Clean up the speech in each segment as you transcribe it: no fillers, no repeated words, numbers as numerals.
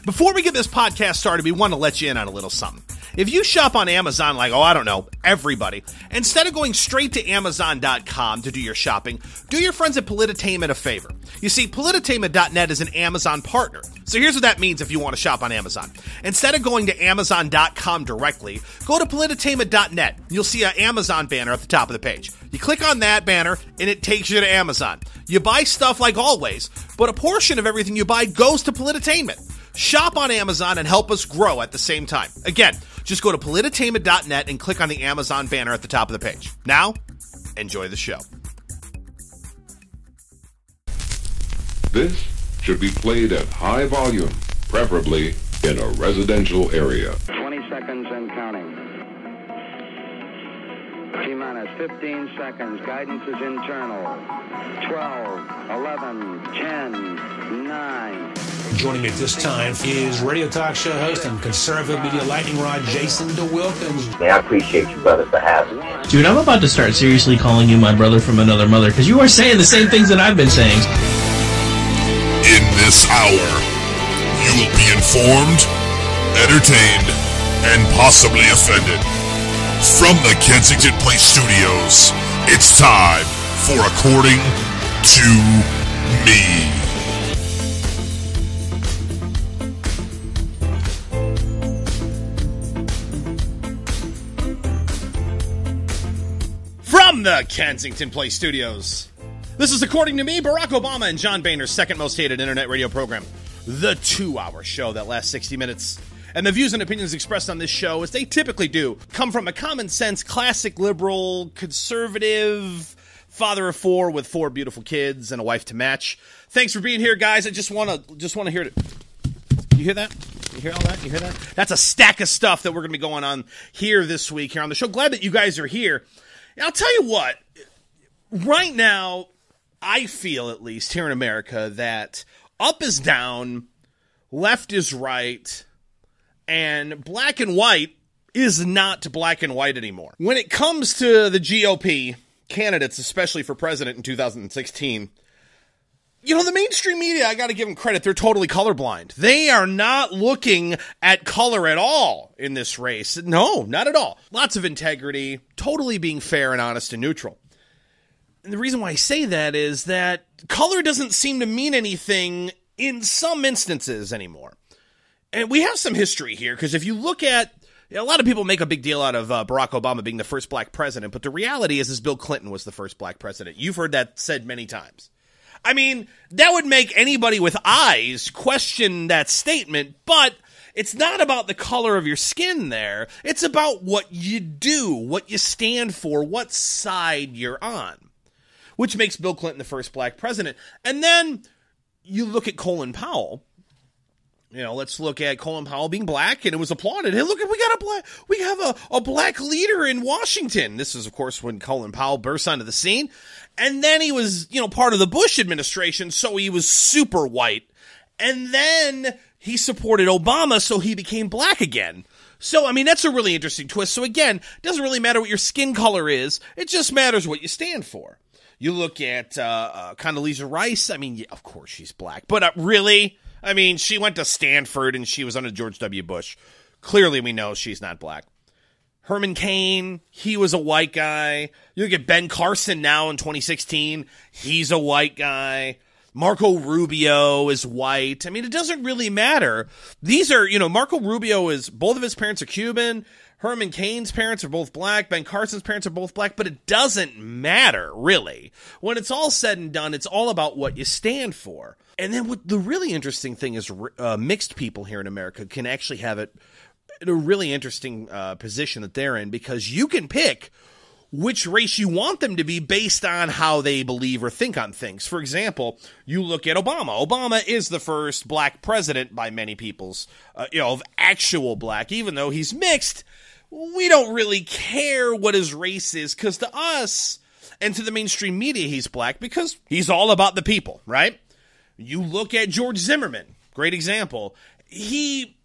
Before we get this podcast started, we want to let you in on a little something. If you shop on Amazon like, I don't know, everybody, instead of going straight to Amazon.com to do your shopping, do your friends at Polititainment a favor. You see, Polititainment.net is an Amazon partner. So here's what that means if you want to shop on Amazon. Instead of going to Amazon.com directly, go to Polititainment.net. You'll see an Amazon banner at the top of the page. You click on that banner, and it takes you to Amazon. You buy stuff like always, but a portion of everything you buy goes to Polititainment. Shop on Amazon and help us grow at the same time. Again, just go to Polititainment.net and click on the Amazon banner at the top of the page. Now, enjoy the show. This should be played at high volume, preferably in a residential area. 20 seconds and counting. T-minus 15 seconds. Guidance is internal. 12, 11, 10, 9. Joining me at this time is radio talk show host and conservative media lightning rod Jason DeWilkins. I appreciate you, brother, for having me. Dude, I'm about to start seriously calling you my brother from another mother, because you are saying the same things that I've been saying. In this hour, you will be informed, entertained, and possibly offended. From the Kensington Place Studios, it's time for According to Me. From the Kensington Place Studios, this is According to Me, Barack Obama and John Boehner's second most hated internet radio program, the 2-hour show that lasts 60 minutes. And the views and opinions expressed on this show, as they typically do, come from a common sense, classic liberal, conservative father of 4 with 4 beautiful kids and a wife to match. Thanks for being here, guys. I just want to hear it. You hear that? You hear all that? You hear that? That's a stack of stuff that we're going to be going on here this week here on the show. Glad that you guys are here. I'll tell you what, right now, I feel, at least here in America, that up is down, left is right, and black and white is not black and white anymore. When it comes to the GOP candidates, especially for president in 2016, the mainstream media, I got to give them credit, they're totally colorblind. They are not looking at color at all in this race. No, not at all. Lots of integrity, totally being fair and honest and neutral. And the reason why I say that is that color doesn't seem to mean anything in some instances anymore. And we have some history here, because if you look at, a lot of people make a big deal out of Barack Obama being the first black president, but the reality is Bill Clinton was the first black president. You've heard that said many times. I mean, that would make anybody with eyes question that statement, but it's not about the color of your skin there. It's about what you do, what you stand for, what side you're on, which makes Bill Clinton the first black president. And then you look at Colin Powell. Let's look at Colin Powell being black, and it was applauded. Hey, look, we have a black leader in Washington. This is, of course, when Colin Powell burst onto the scene. And then he was, part of the Bush administration, so he was super white. And then he supported Obama, so he became black again. So, that's a really interesting twist. So again, it doesn't really matter what your skin color is. It just matters what you stand for. You look at Condoleezza Rice. Of course she's black. But really? She went to Stanford and she was under George W. Bush. Clearly we know she's not black. Herman Cain, he was a white guy. You look at Ben Carson now in 2016. He's a white guy. Marco Rubio is white. It doesn't really matter. These are, Marco Rubio is, both of his parents are Cuban. Herman Cain's parents are both black. Ben Carson's parents are both black. But it doesn't matter, really. When it's all said and done, it's all about what you stand for. And then what the really interesting thing is mixed people here in America can actually have it in a really interesting position that they're in, because you can pick which race you want them to be based on how they believe or think on things. For example, you look at Obama. Obama is the first black president by many people's, of actual black. Even though he's mixed, we don't really care what his race is, because to us and to the mainstream media, he's black because he's all about the people, right? You look at George Zimmerman, great example. He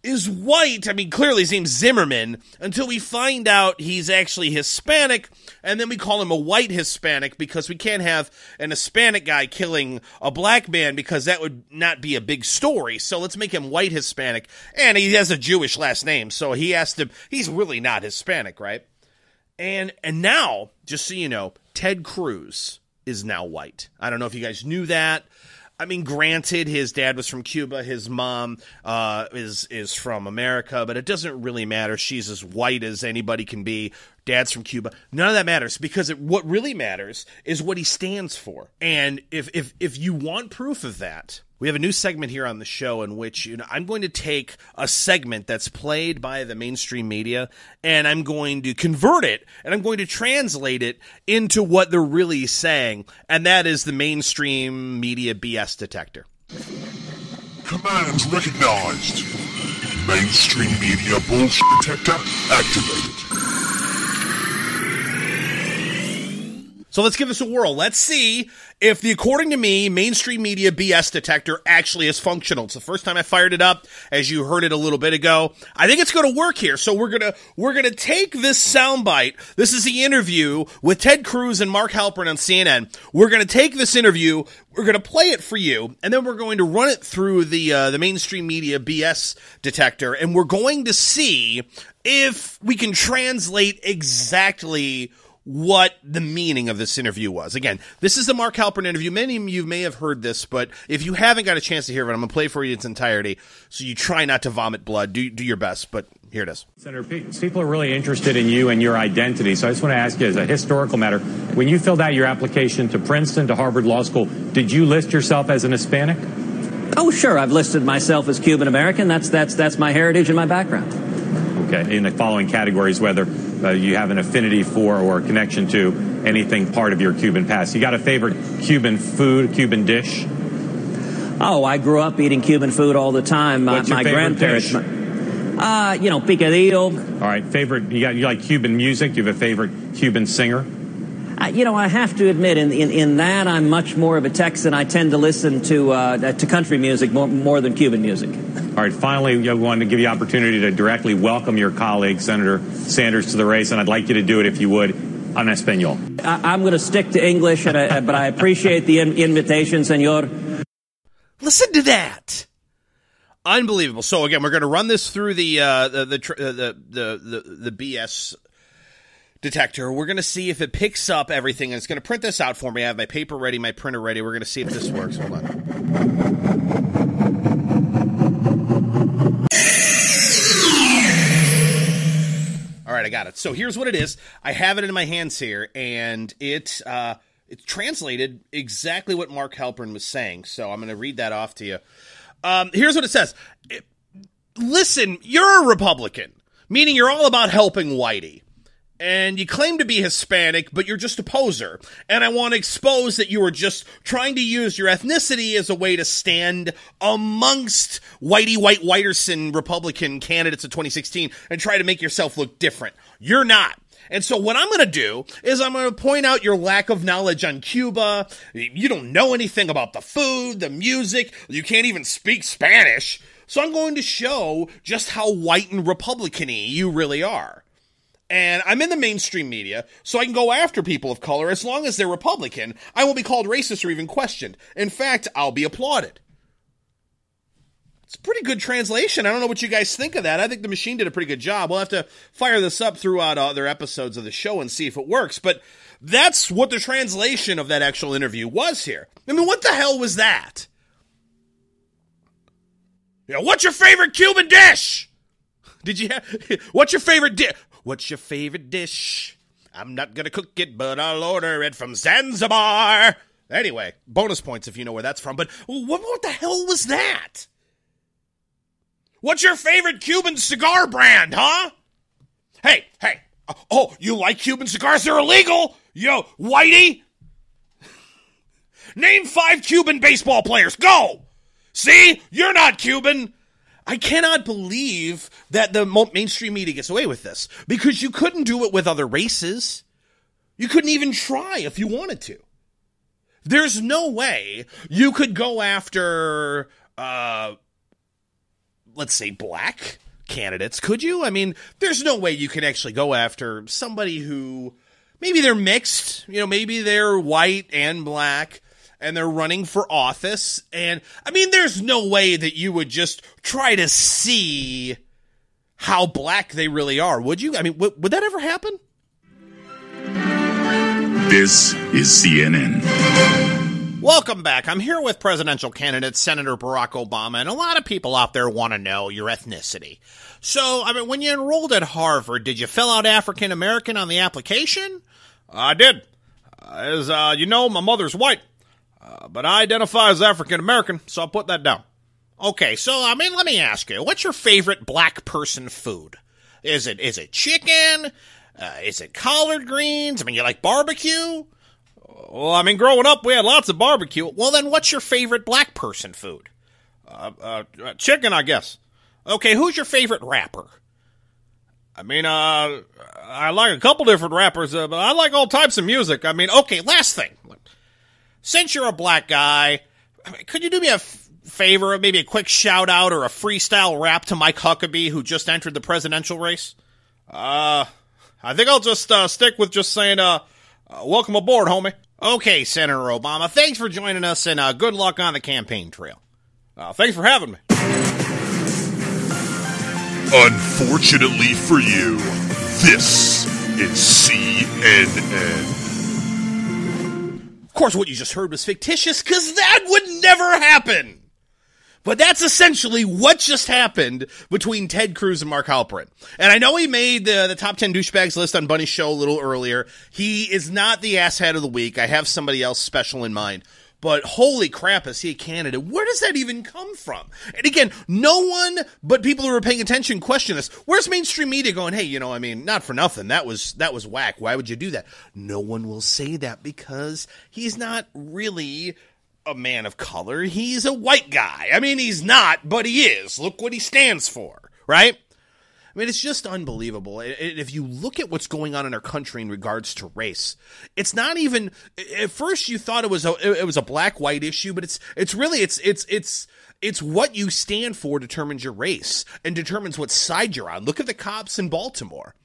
is white. I mean, clearly his name's Zimmerman, until we find out he's actually Hispanic, and then we call him a white Hispanic because we can't have an Hispanic guy killing a black man because that would not be a big story. So let's make him white Hispanic, and he has a Jewish last name, so he's really not Hispanic, right? And now, just so you know, Ted Cruz is now white. I don't know if you guys knew that. I mean, granted, his dad was from Cuba, his mom is from America, but it doesn't really matter. She's as white as anybody can be. Dad's from Cuba. None of that matters, because what really matters is what he stands for. And if you want proof of that, we have a new segment here on the show in which I'm going to take a segment that's played by the mainstream media, and I'm going to convert it, and I'm going to translate it into what they're really saying, and that is the mainstream media BS detector. Commands recognized. Mainstream media bullshit detector activated. So let's give this a whirl. Let's see if the, according to me, mainstream media BS detector actually is functional. It's the first time I fired it up, as you heard it a little bit ago. I think it's going to work here. So we're gonna take this soundbite. This is the interview with Ted Cruz and Mark Halperin on CNN. We're going to take this interview. We're going to play it for you, and then we're going to run it through the mainstream media BS detector, and we're going to see if we can translate exactly what the meaning of this interview was. Again, this is the Mark Halperin interview. Many of you may have heard this, but if you haven't got a chance to hear it, I'm going to play for you in its entirety, so you try not to vomit blood. Do your best, but here it is. Senator, people are really interested in you and your identity, so I just want to ask you, as a historical matter, when you filled out your application to Princeton, to Harvard Law School, did you list yourself as an Hispanic? Oh, sure. I've listed myself as Cuban American. That's my heritage and my background. Okay. In the following categories, whether you have an affinity for or connection to anything part of your Cuban past. You got a favorite Cuban food, Cuban dish? Oh, I grew up eating Cuban food all the time. What's your my favorite grandparents, dish? picadillo. All right. Favorite? You like Cuban music? You have a favorite Cuban singer? I have to admit, in that I'm much more of a Texan. I tend to listen to country music more than Cuban music. All right. Finally, I wanted to give you the opportunity to directly welcome your colleague, Senator Sanders, to the race, and I'd like you to do it, if you would, en español. I'm going to stick to English, but I appreciate the invitation, senor. Listen to that. Unbelievable. So again, we're going to run this through the BS detector. We're going to see if it picks up everything, and it's going to print this out for me. I have my paper ready, my printer ready. We're going to see if this works. Hold on. All right, I got it. So here's what it is. I have it in my hands here, and it's translated exactly what Mark Halperin was saying. So I'm going to read that off to you. Here's what it says. Listen, you're a Republican, meaning you're all about helping whitey. And you claim to be Hispanic, but you're just a poser. And I want to expose that you are just trying to use your ethnicity as a way to stand amongst white Whiterson Republican candidates of 2016 and try to make yourself look different. You're not. And so what I'm going to do is I'm going to point out your lack of knowledge on Cuba. You don't know anything about the food, the music. You can't even speak Spanish. So I'm going to show just how white and Republican-y you really are. And I'm in the mainstream media, so I can go after people of color. As long as they're Republican, I won't be called racist or even questioned. In fact, I'll be applauded. It's a pretty good translation. I don't know what you guys think of that. I think the machine did a pretty good job. We'll have to fire this up throughout other episodes of the show and see if it works. But that's what the translation of that actual interview was here. I mean, what the hell was that? What's your favorite Cuban dish? What's your favorite dish? What's your favorite dish? I'm not going to cook it, but I'll order it from Zanzibar. Anyway, bonus points if you know where that's from. But what the hell was that? What's your favorite Cuban cigar brand, huh? Hey. Oh, you like Cuban cigars? They're illegal. Yo, whitey. Name 5 Cuban baseball players. Go. See? You're not Cuban. I cannot believe that the mainstream media gets away with this, because you couldn't do it with other races. You couldn't even try if you wanted to. There's no way you could go after let's say, black candidates, could you? I mean, there's no way you can actually go after somebody who maybe they're mixed, maybe they're white and black, and they're running for office. And, I mean, there's no way that you would just try to see how black they really are, would you? I mean, would that ever happen? This is CNN. Welcome back. I'm here with presidential candidate Senator Barack Obama, and a lot of people out there want to know your ethnicity. So, I mean, when you enrolled at Harvard, did you fill out African American on the application? I did. As you know, my mother's white, but I identify as African American, so I put that down. Okay, so, I mean, let me ask you, what's your favorite black person food? Is it chicken? Is it collard greens? I mean, you like barbecue? Well, I mean, growing up, we had lots of barbecue. Well, then what's your favorite black person food? Chicken, I guess. Okay, who's your favorite rapper? I mean, I like a couple different rappers, but I like all types of music. I mean, okay, last thing. Since you're a black guy, could you do me a favor, maybe a quick shout-out or a freestyle rap to Mike Huckabee, who just entered the presidential race? I think I'll just stick with just saying, welcome aboard, homie. Okay, Senator Obama, thanks for joining us, and good luck on the campaign trail. Thanks for having me. Unfortunately for you, this is CNN. Of course, what you just heard was fictitious, because that would never happen. But that's essentially what just happened between Ted Cruz and Mark Halperin. And I know he made the top 10 douchebags list on Bunny's show a little earlier. He is not the asshat of the week. I have somebody else special in mind. But holy crap, is he a candidate? Where does that even come from? And again, no one but people who are paying attention question this. Where's mainstream media going, hey, I mean, not for nothing. That was whack. Why would you do that? No one will say that because he's not really a man of color. He's a white guy. I mean, he's not, but he is. Look what he stands for, right? I mean, it's just unbelievable. If you look at what's going on in our country in regards to race, it's not even. At first, you thought it was a black-white issue, but it's really what you stand for determines your race and determines what side you're on. Look at the cops in Baltimore.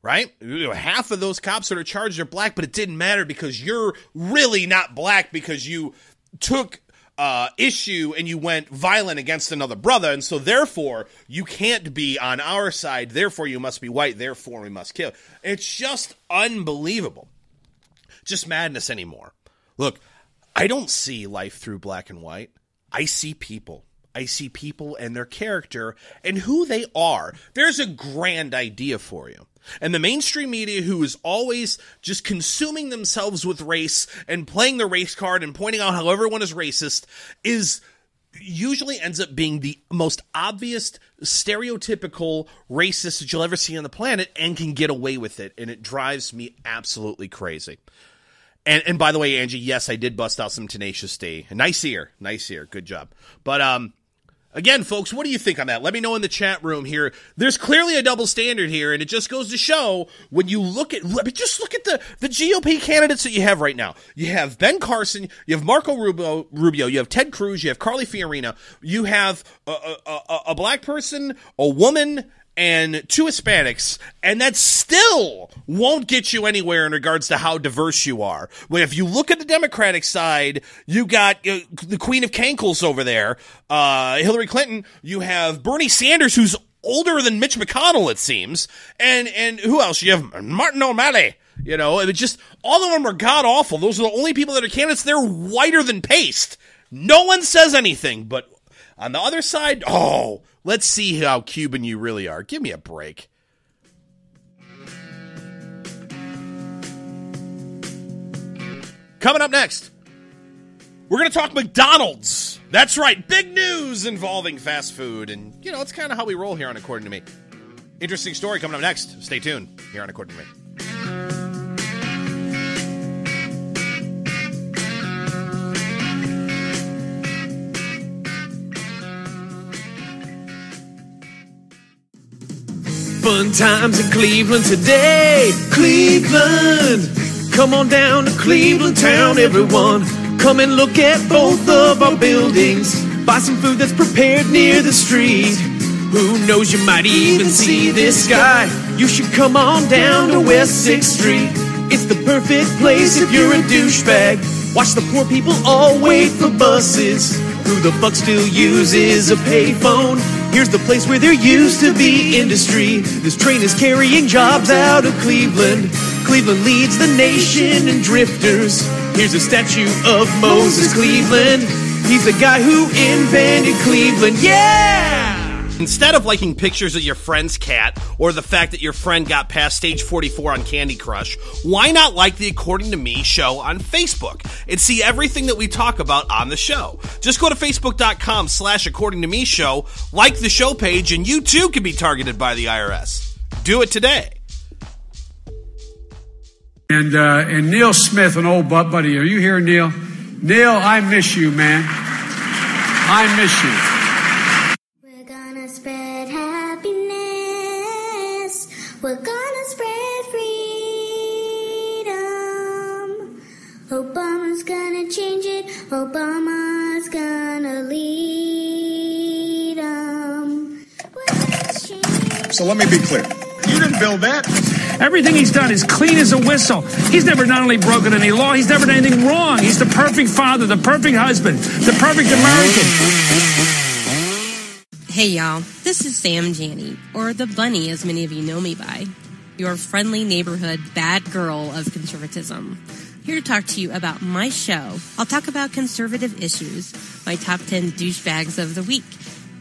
Right? Half of those cops that are charged are black, but it didn't matter because you're really not black because you took issue and you went violent against another brother, and so therefore you can't be on our side, therefore you must be white, therefore we must kill. It's just unbelievable. Just madness anymore. Look, I don't see life through black and white. I see people. I see people and their character and who they are. There's a grand idea for you. And the mainstream media, who is always just consuming themselves with race and playing the race card and pointing out how everyone is racist, usually ends up being the most obvious, stereotypical racist that you'll ever see on the planet and can get away with it. And it drives me absolutely crazy. And by the way, Angie, yes, I did bust out some Tenacious D. Nice ear. Good job. But, again, folks, what do you think on that? Let me know in the chat room here. There's clearly a double standard here, and it just goes to show when you look at the GOP candidates that you have right now. You have Ben Carson, you have Marco Rubio, you have Ted Cruz, you have Carly Fiorina, you have a black person, a woman, and 2 Hispanics, and that still won't get you anywhere in regards to how diverse you are. When if you look at the Democratic side, you got the Queen of Cankles over there, Hillary Clinton, you have Bernie Sanders, who's older than Mitch McConnell, it seems, and who else? You have Martin O'Malley. It just, all of them are god-awful. Those are the only people that are candidates. They're whiter than paste. No one says anything, but on the other side, let's see how Cuban you really are. Give me a break. Coming up next, we're going to talk McDonald's. That's right, big news involving fast food. And, it's kind of how we roll here on According to Me. Interesting story coming up next. Stay tuned here on According to Me. Fun times in Cleveland today. Cleveland, come on down to Cleveland town, everyone. Come and look at both of our buildings. Buy some food that's prepared near the street. Who knows, you might even see this guy. You should come on down to West 6th Street. It's the perfect place if you're a douchebag. Watch the poor people all wait for buses. Who the fuck still uses a payphone? Here's the place where there used to be industry. This train is carrying jobs out of Cleveland. Cleveland leads the nation in drifters. Here's a statue of Moses Cleveland. He's the guy who invented Cleveland. Yeah! Instead of liking pictures of your friend's cat or the fact that your friend got past stage 44 on Candy Crush, why not like the According to Me show on Facebook and see everything that we talk about on the show? Just go to facebook.com/According to Me show, like the show page, and you too can be targeted by the IRS. Do it today. And Neil Smith, an old buddy, are you here, Neil? Neil, I miss you, man. I miss you. We're gonna spread happiness. We're gonna spread freedom. Obama's gonna change it. Obama's gonna lead 'em. So let me be clear. You didn't build that. Everything he's done is clean as a whistle. He's never not only broken any law, he's never done anything wrong. He's the perfect father, the perfect husband, the perfect American. Hey, y'all. This is Sam Janney, or the Bunny, as many of you know me by. Your friendly neighborhood bad girl of conservatism. Here to talk to you about my show. I'll talk about conservative issues, my top 10 douchebags of the week,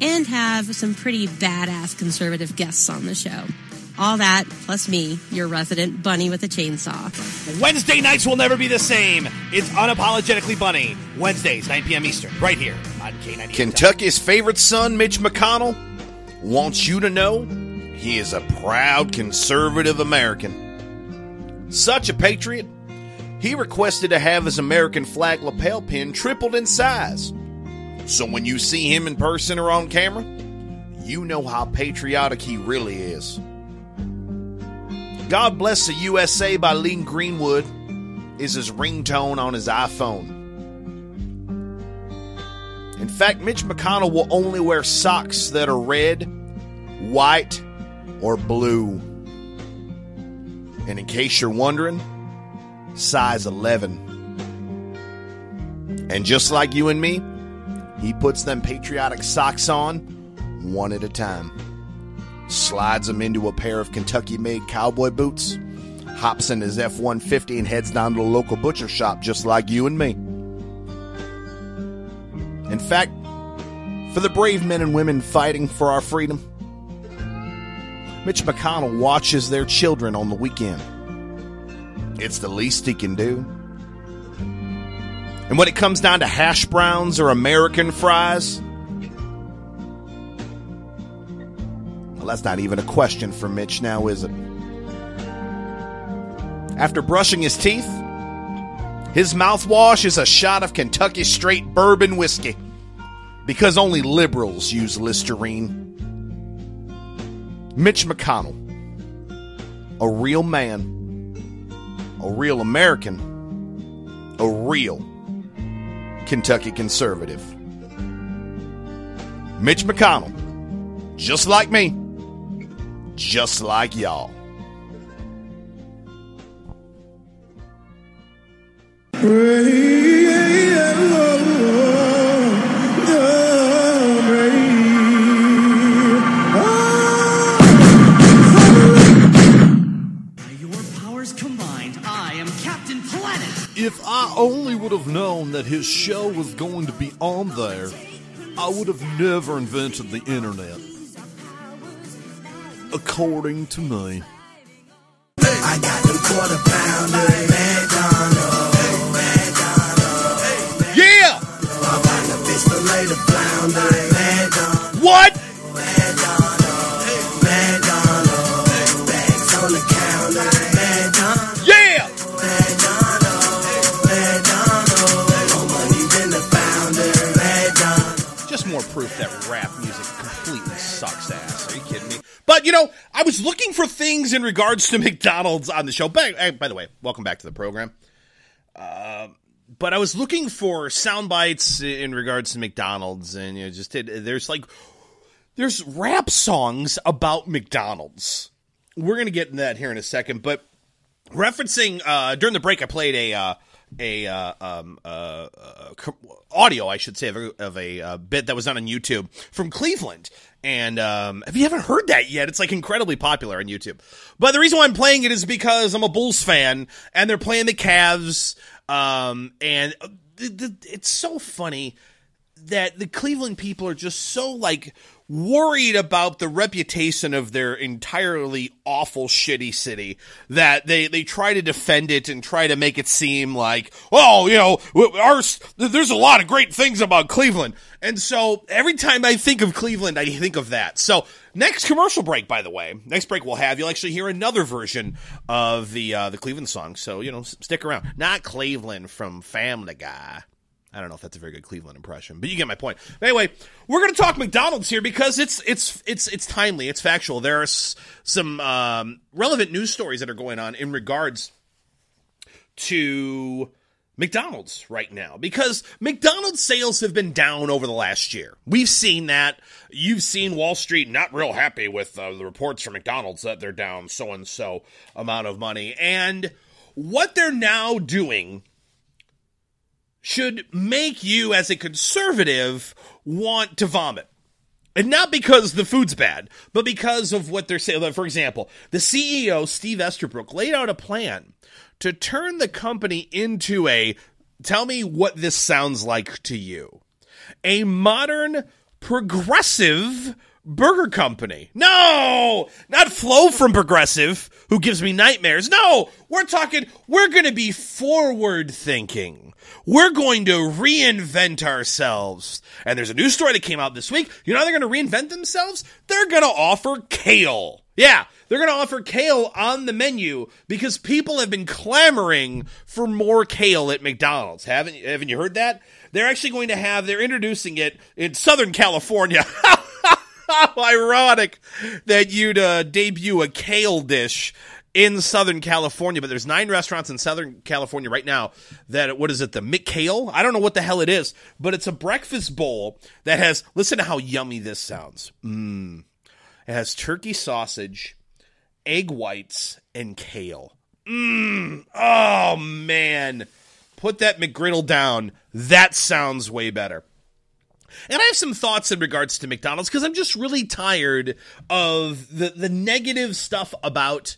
and have some pretty badass conservative guests on the show. All that, plus me, your resident bunny with a chainsaw. Wednesday nights will never be the same. It's Unapologetically Bunny. Wednesdays, 9 p.m. Eastern, right here on K98. Kentucky's favorite son, Mitch McConnell, wants you to know he is a proud conservative American. Such a patriot, he requested to have his American flag lapel pin tripled in size. So when you see him in person or on camera, you know how patriotic he really is. God Bless the USA by Lee Greenwood is his ringtone on his iPhone. In fact, Mitch McConnell will only wear socks that are red, white, or blue. And in case you're wondering, size 11. And just like you and me, he puts them patriotic socks on one at a time. Slides them into a pair of Kentucky-made cowboy boots, hops in his F-150 and heads down to a local butcher shop just like you and me. In fact, for the brave men and women fighting for our freedom, Mitch McConnell watches their children on the weekend. It's the least he can do. And when it comes down to hash browns or American fries, well, that's not even a question for Mitch now, is it? After brushing his teeth, his mouthwash is a shot of Kentucky straight bourbon whiskey, because only liberals use Listerine. Mitch McConnell, a real man, a real American, a real Kentucky conservative. Mitch McConnell, just like me, just like y'all. If I only would have known that his show was going to be on there, I would have never invented the internet. According to me. I got the quarter pounder at McDonald's. Yeah! I got the fish fillet, the flounder at McDonald's. What? McDonald's. Bags on the counter at McDonald's. Yeah! Just more proof that rap music completely sucks ass. Are you kidding me? But, you know, I was looking for things in regards to McDonald's on the show. By the way, welcome back to the program. But I was looking for sound bites in regards to McDonald's, and there's rap songs about McDonald's. We're going to get into that here in a second, but referencing during the break, I played audio, I should say, of a bit that was done on YouTube from Cleveland. And if you haven't heard that yet, it's like incredibly popular on YouTube. But the reason why I'm playing it is because I'm a Bulls fan, and they're playing the Cavs. And it's so funny that the Cleveland people are just so like worried about the reputation of their entirely awful, shitty city that they try to defend it and try to make it seem like, oh, you know, there's a lot of great things about Cleveland. And so every time I think of Cleveland, I think of that. So next commercial break, by the way, next break you'll actually hear another version of the Cleveland song. So, you know, stick around. Not Cleveland from Family Guy. I don't know if that's a very good Cleveland impression, but you get my point. But anyway, we're going to talk McDonald's here because it's timely, it's factual. There are some relevant news stories that are going on in regards to McDonald's right now, because McDonald's sales have been down over the last year. We've seen that. You've seen Wall Street not real happy with the reports from McDonald's that they're down so-and-so amount of money. And what they're now doing should make you, as a conservative, want to vomit. And not because the food's bad, but because of what they're saying. For example, the CEO, Steve Easterbrook, laid out a plan to turn the company into tell me what this sounds like to you, a modern, progressive burger company. No, not Flo from Progressive, who gives me nightmares. No, we're going to be forward thinking. We're going to reinvent ourselves. And there's a news story that came out this week. You know how they're going to reinvent themselves? They're going to offer kale. Yeah, they're going to offer kale on the menu because people have been clamoring for more kale at McDonald's. Haven't you heard that? They're actually they're introducing it in Southern California. How ironic that you'd debut a kale dish in Southern California, but there's 9 restaurants in Southern California right now that, what is it, the McKale? I don't know what the hell it is, but it's a breakfast bowl that has, listen to how yummy this sounds. It has turkey sausage, egg whites, and kale. Oh, man. Put that McGriddle down. That sounds way better. And I have some thoughts in regards to McDonald's because I'm just really tired of the negative stuff about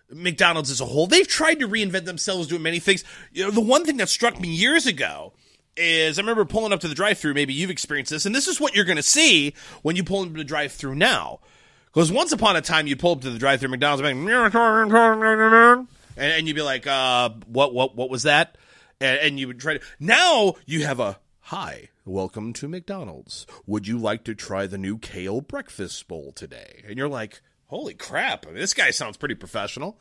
McDonald's as a whole. They've tried to reinvent themselves doing many things. You know, the one thing that struck me years ago is I remember pulling up to the drive-thru. Maybe you've experienced this, and this is what you're going to see when you pull into the drive-thru now. Because once upon a time, you'd pull up to the drive-thru McDonald's and you'd be like, what was that? And you would try to... Now you have a, hi, welcome to McDonald's. Would you like to try the new kale breakfast bowl today? And you're like, holy crap, I mean, this guy sounds pretty professional.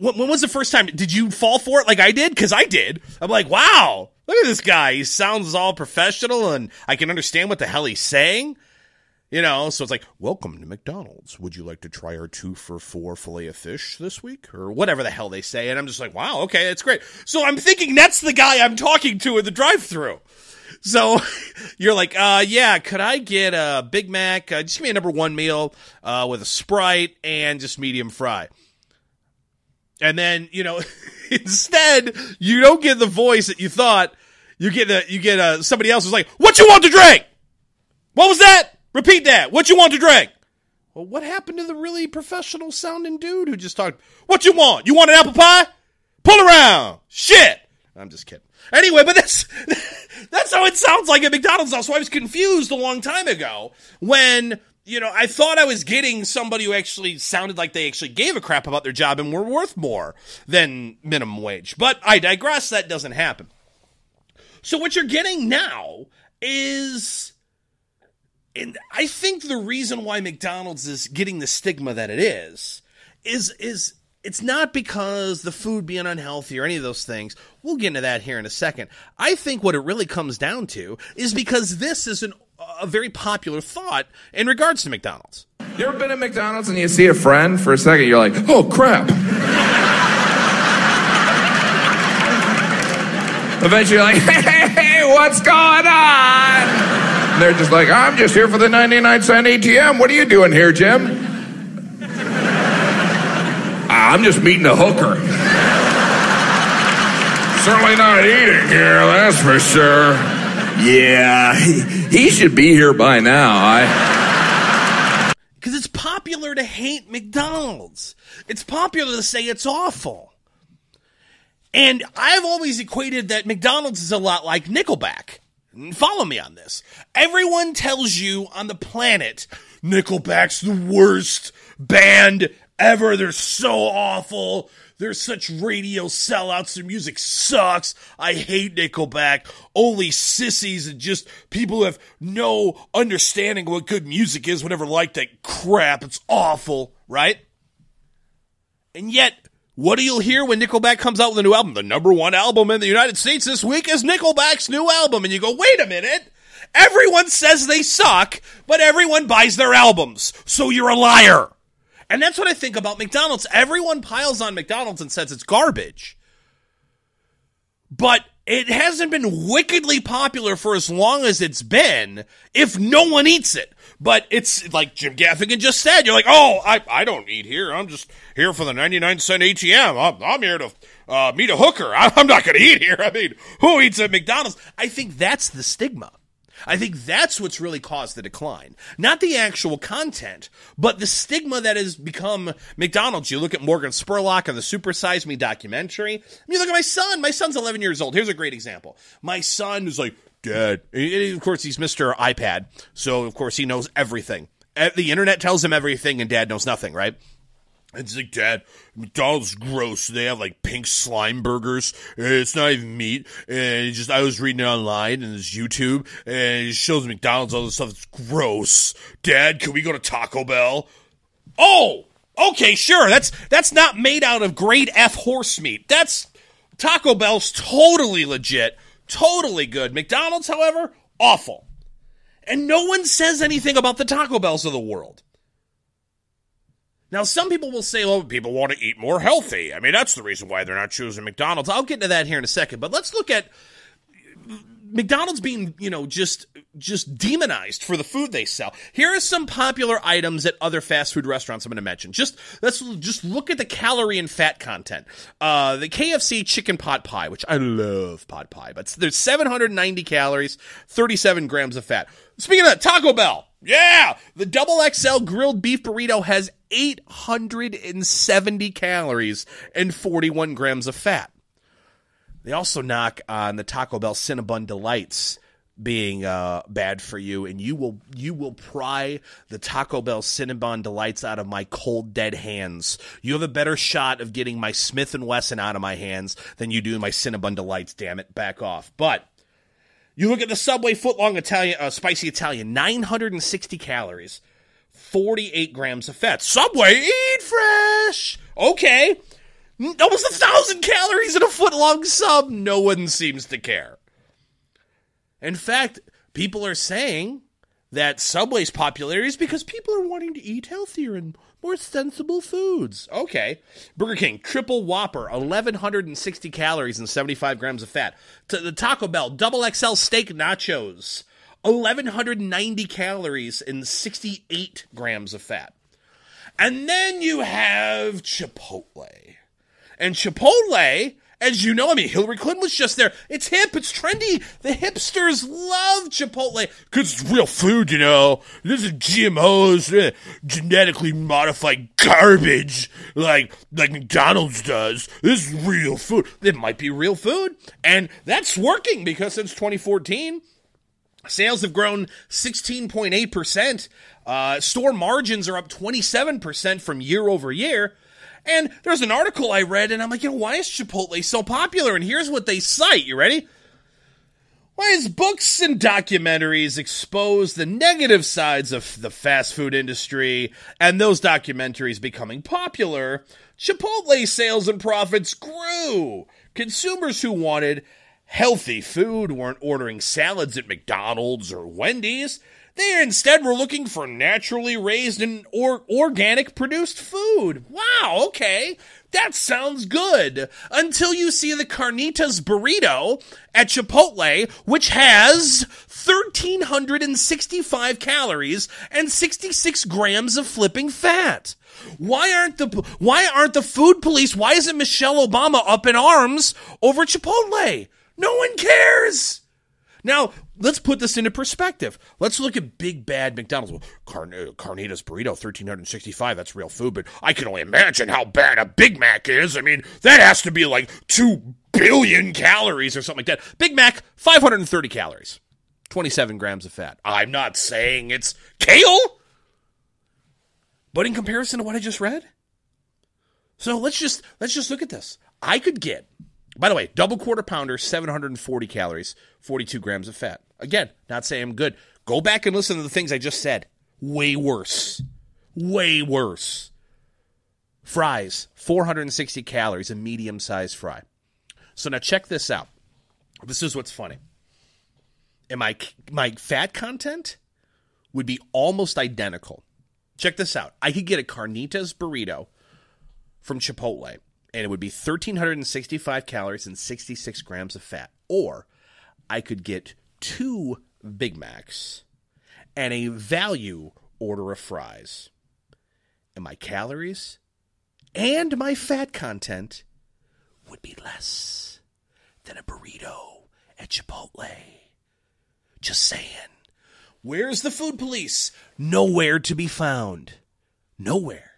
When was the first time? Did you fall for it like I did? Because I did. I'm like, wow, look at this guy. He sounds all professional, and I can understand what the hell he's saying. You know, so it's like, welcome to McDonald's. Would you like to try our 2-for-4 filet of fish this week? Or whatever the hell they say. And I'm just like, wow, okay, that's great. So I'm thinking that's the guy I'm talking to in the drive-thru. So you're like, yeah, could I get a Big Mac? Just give me a number 1 meal with a Sprite and just medium fry. And then, you know, instead, you don't get the voice that you thought. You get somebody else who's like, what you want to drink? What was that? Repeat that. What you want to drink? Well, what happened to the really professional sounding dude who just talked? What you want? You want an apple pie? Pull around. Shit. I'm just kidding. Anyway, but that's how it sounds like at McDonald's now. So I was confused a long time ago when, you know, I thought I was getting somebody who actually sounded like they actually gave a crap about their job and were worth more than minimum wage. But I digress. That doesn't happen. So what you're getting now is, and I think the reason why McDonald's is getting the stigma that it is it's not because the food being unhealthy or any of those things. We'll get into that here in a second. I think what it really comes down to is because this is a very popular thought in regards to McDonald's. You ever been at McDonald's and you see a friend for a second, you're like, oh crap. eventually you're like, hey, what's going on? And they're just like, I'm just here for the 99-cent ATM. What are you doing here, Jim? I'm just meeting a hooker. Certainly not eating here, that's for sure. Yeah, he should be here by now. Because it's popular to hate McDonald's. It's popular to say it's awful. And I've always equated that McDonald's is a lot like Nickelback. Follow me on this. Everyone tells you on the planet, Nickelback's the worst band ever. They're so awful. They're such radio sellouts. Their music sucks. I hate Nickelback. Only sissies and just people who have no understanding of what good music is would ever like that crap. It's awful, right? And yet, what do you hear when Nickelback comes out with a new album? The number one album in the United States this week is Nickelback's new album. And you go, wait a minute. Everyone says they suck, but everyone buys their albums. So you're a liar. And that's what I think about McDonald's. Everyone piles on McDonald's and says it's garbage. But it hasn't been wickedly popular for as long as it's been if no one eats it. But it's like Jim Gaffigan just said. You're like, oh, I don't eat here. I'm just here for the 99-cent ATM. I'm here to meet a hooker. I'm not going to eat here. I mean, who eats at McDonald's? I think that's the stigma. I think that's what's really caused the decline. Not the actual content, but the stigma that has become McDonald's. You look at Morgan Spurlock on the Super Size Me documentary. You look at my son. My son's 11 years old. Here's a great example. My son is like, Dad. And of course, he's Mr. iPad. So, of course, he knows everything. The internet tells him everything, and Dad knows nothing, right? It's like, Dad, McDonald's is gross. They have like pink slime burgers. It's not even meat. And I was reading it online and it's YouTube and it shows McDonald's, all this stuff. It's gross. Dad, can we go to Taco Bell? Oh, okay, sure. That's not made out of grade F horse meat. Taco Bell's totally legit, totally good. McDonald's, however, awful. And no one says anything about the Taco Bells of the world. Now, some people will say, well, people want to eat more healthy. I mean, that's the reason why they're not choosing McDonald's. I'll get into that here in a second. But let's look at McDonald's being, just demonized for the food they sell. Here are some popular items at other fast food restaurants I'm going to mention. Let's look at the calorie and fat content. The KFC chicken pot pie, which I love pot pie, but there's 790 calories, 37 grams of fat. Speaking of that, Taco Bell. Yeah, the double XL grilled beef burrito has 870 calories and 41 grams of fat. They also knock on the Taco Bell Cinnabon Delights being bad for you, and you will pry the Taco Bell Cinnabon Delights out of my cold, dead hands. You have a better shot of getting my Smith & Wesson out of my hands than you do my Cinnabon Delights, damn it, back off. But you look at the Subway footlong Italian, spicy Italian, 960 calories, 48 grams of fat. Subway, eat fresh! Okay. Almost 1,000 calories in a footlong sub. No one seems to care. In fact, people are saying that Subway's popularity is because people are wanting to eat healthier and more sensible foods. Okay. Burger King, triple Whopper, 1,160 calories and 75 grams of fat. The Taco Bell, double XL steak nachos, 1,190 calories and 68 grams of fat. And then you have Chipotle. And Chipotle, as you know, I mean, Hillary Clinton was just there. It's hip, it's trendy. The hipsters love Chipotle because it's real food, This is GMOs, genetically modified garbage like McDonald's does. This is real food. It might be real food, and that's working because since 2014, sales have grown 16.8%. Store margins are up 27% from year over year. And there's an article I read, and I'm like, why is Chipotle so popular? And here's what they cite. You ready? Why is books and documentaries expose the negative sides of the fast food industry, and those documentaries becoming popular, Chipotle sales and profits grew. Consumers who wanted healthy food weren't ordering salads at McDonald's or Wendy's. They instead were looking for naturally raised and organic produced food. Wow, okay. That sounds good. Until you see the carnitas burrito at Chipotle, which has 1,365 calories and 66 grams of flipping fat. Why aren't the food police, why isn't Michelle Obama up in arms over Chipotle? No one cares. Now, let's put this into perspective. Let's look at big bad McDonald's. Well, carnitas burrito, 1,365, that's real food, but I can only imagine how bad a Big Mac is. I mean, that has to be like 2 billion calories or something like that. Big Mac, 530 calories, 27 grams of fat. I'm not saying it's kale, but in comparison to what I just read. So let's just look at this. I could get, by the way, double quarter pounder, 740 calories, 42 grams of fat. Again, not saying I'm good. Go back and listen to the things I just said. Way worse. Way worse. Fries, 460 calories, a medium-sized fry. So now check this out. This is what's funny. And my fat content would be almost identical. Check this out. I could get a carnitas burrito from Chipotle, and it would be 1,365 calories and 66 grams of fat. Or I could get 2 Big Macs and a value order of fries. And my calories and my fat content would be less than a burrito at Chipotle. Just saying. Where's the food police? Nowhere to be found. Nowhere.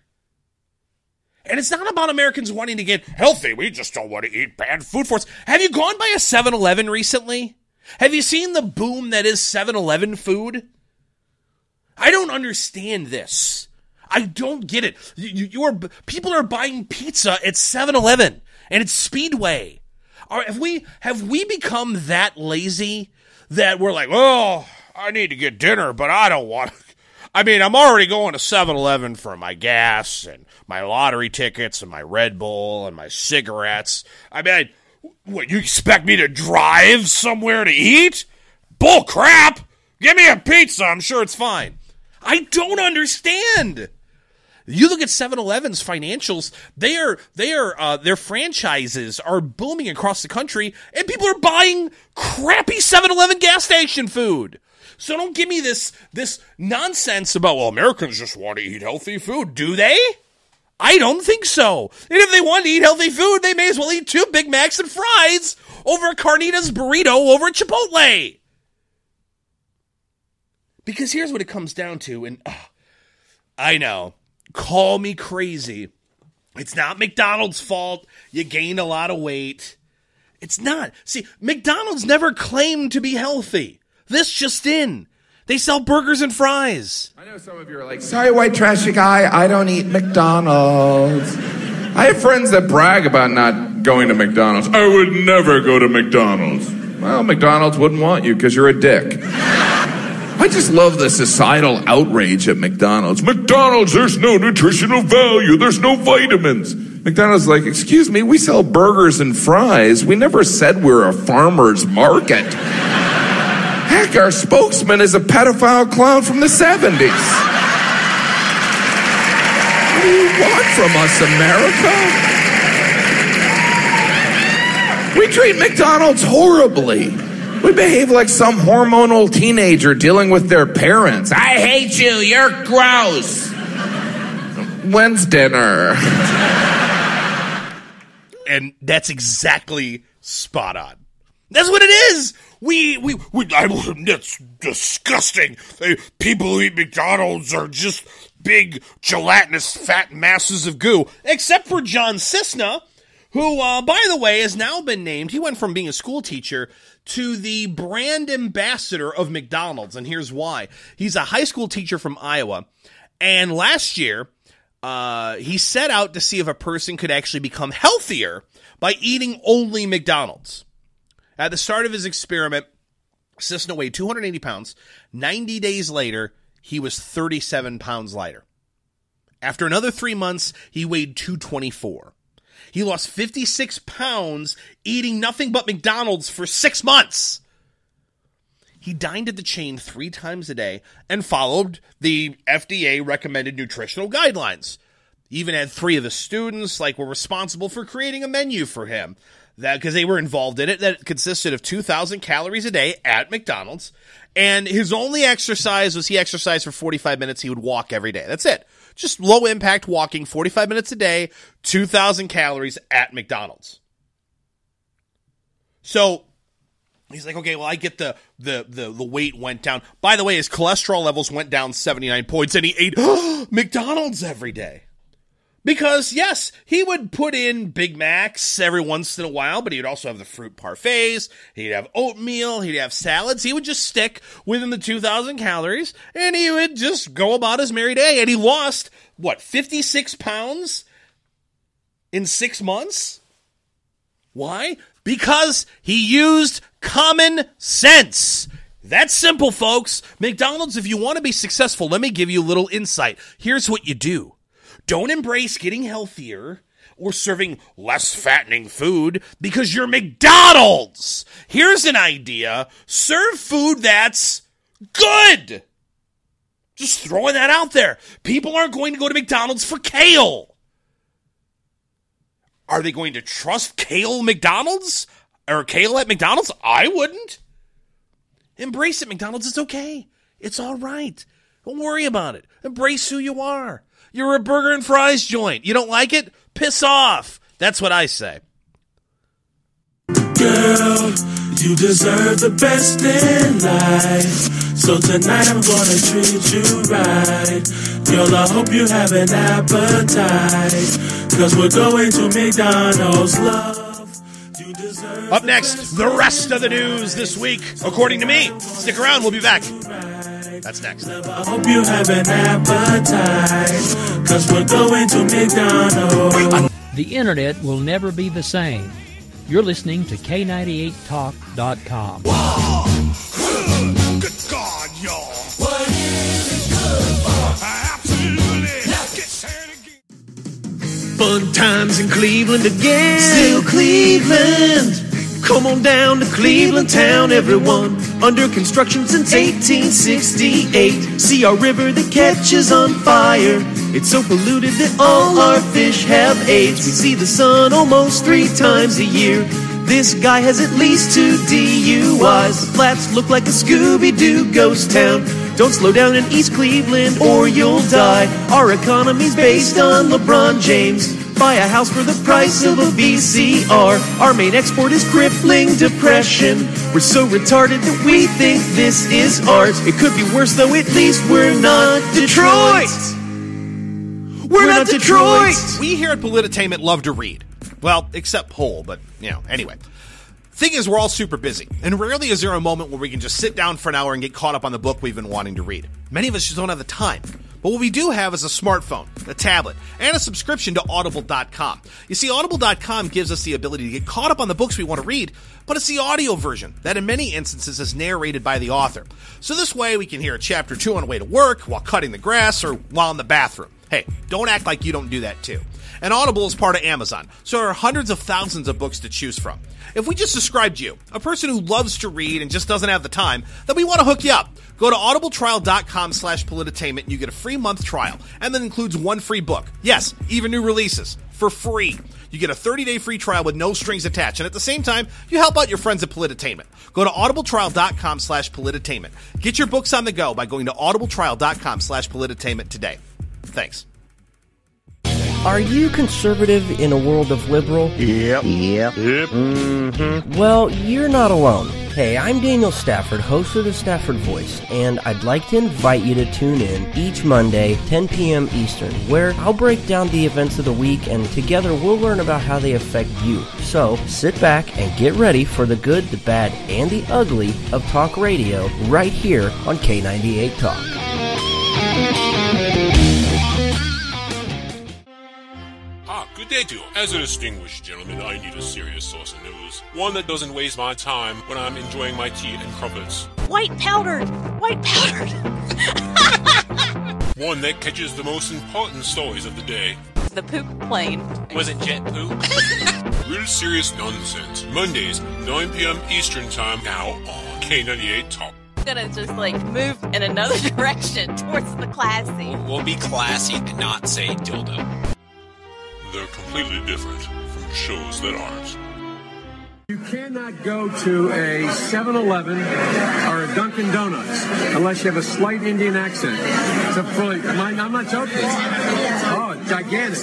And it's not about Americans wanting to get healthy. We just don't want to eat bad food for us. Have you gone by a 7-Eleven recently? Have you seen the boom that is 7-Eleven food? I don't understand this. I don't get it. People are buying pizza at 7-Eleven and it's Speedway. Have we become that lazy that we're like, oh, I need to get dinner, but I don't want to. I mean, I'm already going to 7-Eleven for my gas and my lottery tickets and my Red Bull and my cigarettes. I mean, what, you expect me to drive somewhere to eat? Bull crap! Give me a pizza, I'm sure it's fine. I don't understand. You look at 7-Eleven's financials, their franchises are booming across the country, and people are buying crappy 7-Eleven gas station food. So don't give me this nonsense about, well, Americans just want to eat healthy food. Do they? I don't think so. And if they want to eat healthy food, they may as well eat 2 Big Macs and fries over a carnitas burrito over at Chipotle. Because here's what it comes down to, and I know, call me crazy. It's not McDonald's fault. You gained a lot of weight. It's not. See, McDonald's never claimed to be healthy. This just in. They sell burgers and fries. I know some of you are like, sorry, white trashy guy, I don't eat McDonald's. I have friends that brag about not going to McDonald's. I would never go to McDonald's. Well, McDonald's wouldn't want you because you're a dick. I just love the societal outrage at McDonald's. McDonald's, there's no nutritional value. There's no vitamins. McDonald's is like, excuse me, we sell burgers and fries. We never said we're a farmer's market. Heck, our spokesman is a pedophile clown from the 70s. What do you want from us, America? We treat McDonald's horribly. We behave like some hormonal teenager dealing with their parents. I hate you, you're gross. When's dinner? And that's exactly spot on. That's what it is. That's disgusting. People who eat McDonald's are just big, gelatinous, fat masses of goo. Except for John Cisna, who, by the way, has now been named. He went from being a school teacher to the brand ambassador of McDonald's. And here's why. He's a high school teacher from Iowa. And last year, he set out to see if a person could actually become healthier by eating only McDonald's. At the start of his experiment, Cisna weighed 280 pounds. 90 days later, he was 37 pounds lighter. After another 3 months, he weighed 224. He lost 56 pounds eating nothing but McDonald's for 6 months. He dined at the chain 3 times a day and followed the FDA-recommended nutritional guidelines. He even had 3 of the students were responsible for creating a menu for him, because they were involved in it, that consisted of 2,000 calories a day at McDonald's. And his only exercise was he exercised for 45 minutes. He would walk every day. That's it. Just low-impact walking, 45 minutes a day, 2,000 calories at McDonald's. So he's like, okay, well, I get the weight went down. By the way, his cholesterol levels went down 79 points, and he ate McDonald's every day. Because, yes, he would put in Big Macs every once in a while, but he would also have the fruit parfaits, he'd have oatmeal, he'd have salads. He would just stick within the 2,000 calories, and he would just go about his merry day. And he lost, 56 pounds in 6 months? Why? Because he used common sense. That's simple, folks. McDonald's, if you want to be successful, let me give you a little insight. Here's what you do. Don't embrace getting healthier or serving less fattening food because you're McDonald's. Here's an idea. Serve food that's good. Just throwing that out there. People aren't going to go to McDonald's for kale. Are they going to trust kale McDonald's? Or kale at McDonald's? I wouldn't. Embrace it, McDonald's. It's okay. It's all right. Don't worry about it. Embrace who you are. You're a burger and fries joint. You don't like it? Piss off. That's what I say. Girl, you deserve the best in life. So tonight I'm gonna treat you right. Girl, I hope you have an appetite. Cause we're going to McDonald's, love. You deserve Up next, the rest of the news this week, according to me. Stick around, we'll be back. That's next. I hope you have an appetite, cause we're going to McDonald's. The internet will never be the same. You're listening to K98Talk.com. Whoa! Good God, y'all. What is it good for? Absolutely. Let's get started again. Fun times in Cleveland again. Still Cleveland. Come on down to Cleveland town, everyone. Under construction since 1868. See our river that catches on fire. It's so polluted that all our fish have AIDS. We see the sun almost 3 times a year. This guy has at least 2 DUIs. The flats look like a Scooby-Doo ghost town. Don't slow down in East Cleveland or you'll die. Our economy's based on LeBron James. Buy a house for the price of a VCR. Our main export is crippling depression. We're so retarded that we think this is art. It could be worse though, at least we're not Detroit. We're not Detroit. We here at Polititainment love to read. Well, except Poll, but, anyway. Thing is, we're all super busy, and rarely is there a moment where we can just sit down for an hour and get caught up on the book we've been wanting to read. Many of us just don't have the time. But what we do have is a smartphone, a tablet, and a subscription to Audible.com. You see, Audible.com gives us the ability to get caught up on the books we want to read, but it's the audio version that in many instances is narrated by the author. So this way we can hear chapter 2 on the way to work, while cutting the grass, or while in the bathroom. Hey, don't act like you don't do that too. And Audible is part of Amazon, so there are hundreds of thousands of books to choose from. If we just described you, a person who loves to read and just doesn't have the time, then we want to hook you up. Go to audibletrial.com/Polititainment and you get a free month trial, and that includes 1 free book. Yes, even new releases, for free. You get a 30-day free trial with no strings attached, and at the same time, you help out your friends at Polititainment. Go to audibletrial.com/Polititainment. Get your books on the go by going to audibletrial.com/Polititainment today. Thanks. Are you conservative in a world of liberal? Yep. Mm-hmm. Well, you're not alone. Hey, I'm Daniel Stafford, host of the Stafford Voice, and I'd like to invite you to tune in each Monday, 10 p.m. Eastern, where I'll break down the events of the week, and together we'll learn about how they affect you. So, sit back and get ready for the good, the bad, and the ugly of talk radio right here on K98 Talk. Good day to you. As a distinguished gentleman, I need a serious source of news. One that doesn't waste my time when I'm enjoying my tea and crumpets. White powdered! White powdered! One that catches the most important stories of the day. The poop plane. Was it jet poop? Real serious nonsense. Mondays, 9 p.m. Eastern Time, now on K98 Talk. gonna just move in another direction towards the classy. We'll be classy and not say dildo. They're completely different from shows that aren't. You cannot go to a 7-Eleven or a Dunkin' Donuts unless you have a slight Indian accent. It's a fully, I'm not joking. Oh, gigantic.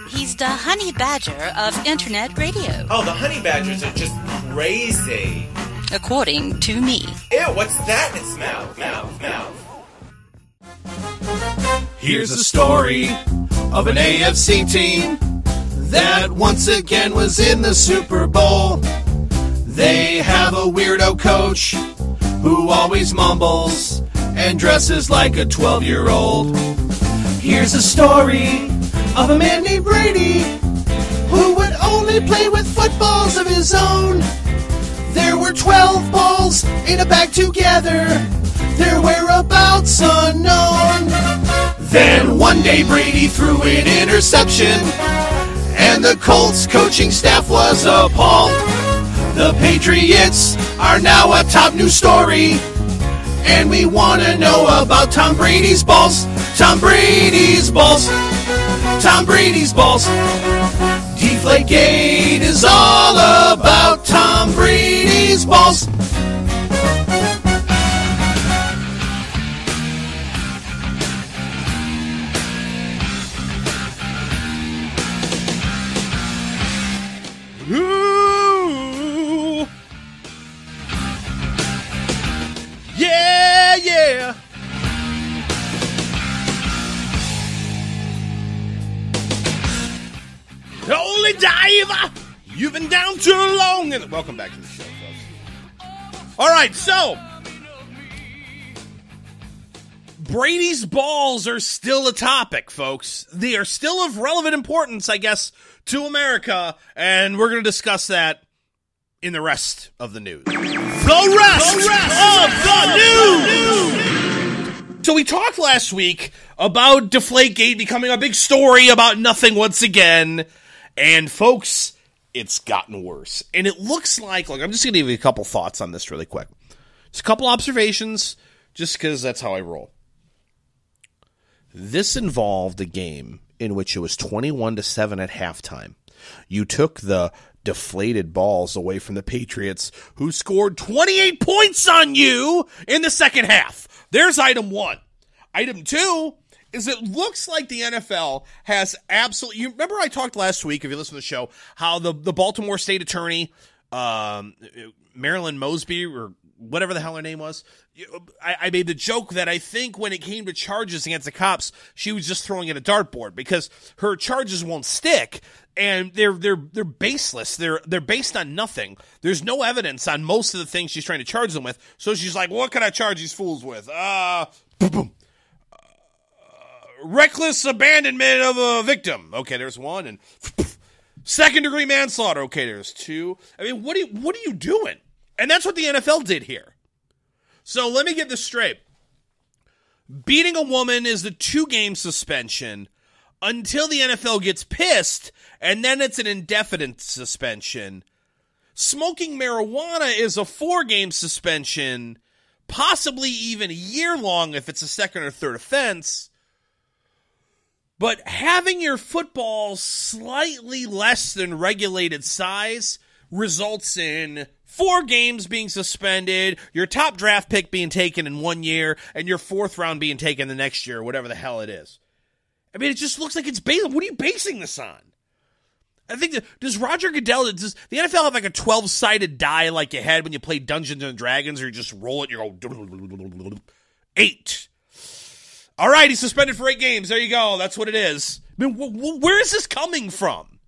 He's the honey badger of internet radio. Oh, the honey badgers are just crazy. According to me. Ew, what's that? It's mouth. Here's a story of an AFC team that once again was in the Super Bowl. They have a weirdo coach who always mumbles and dresses like a 12-year-old. Here's a story of a man named Brady who would only play with footballs of his own. There were 12 balls in a bag together, their whereabouts unknown. Then one day Brady threw an interception, and the Colts coaching staff was appalled. The Patriots are now a top news story, and we want to know about Tom Brady's balls. Tom Brady's balls. Tom Brady's balls. Deflategate is all about Tom Brady's balls. Ooh. Yeah. Holy diver, you've been down too long. And welcome back to the show, folks. All right, so Brady's balls are still a topic, folks. They are still of relevant importance, I guess, to America, and we're going to discuss that in the rest of the news. The rest of the news! So we talked last week about Deflategate becoming a big story about nothing once again, and folks, it's gotten worse. And it looks like I'm just going to give you a couple thoughts on this really quick. Just a couple observations, just because that's how I roll. This involved a game in which it was 21-7 at halftime. You took the deflated balls away from the Patriots, who scored 28 points on you in the second half. There's item one. Item two is it looks like the NFL has absolutely... You remember I talked last week, if you listen to the show, how the Baltimore State Attorney, Marilyn Mosby, or whatever the hell her name was, I made the joke that I think when it came to charges against the cops, she was just throwing at a dartboard because her charges won't stick, and they're baseless. They're based on nothing. There's no evidence on most of the things she's trying to charge them with. So she's like, what can I charge these fools with? Reckless abandonment of a victim. Okay, there's one, and second-degree manslaughter. Okay, there's two. I mean, what are you doing? And that's what the NFL did here. So let me get this straight. Beating a woman is the 2-game suspension until the NFL gets pissed, and then it's an indefinite suspension. Smoking marijuana is a 4-game suspension, possibly even a year long if it's a second or third offense. But having your football slightly less than regulated size results in 4 games being suspended, your top draft pick being taken in 1 year, and your 4th round being taken the next year, whatever the hell it is. I mean, it just looks like it's based. What are you basing this on? I think, does Roger Goodell, does the NFL have like a 12-sided die like you had when you played Dungeons and Dragons, or you just roll it and you go 8? All right, he's suspended for 8 games. There you go. That's what it is. I mean, where is this coming from?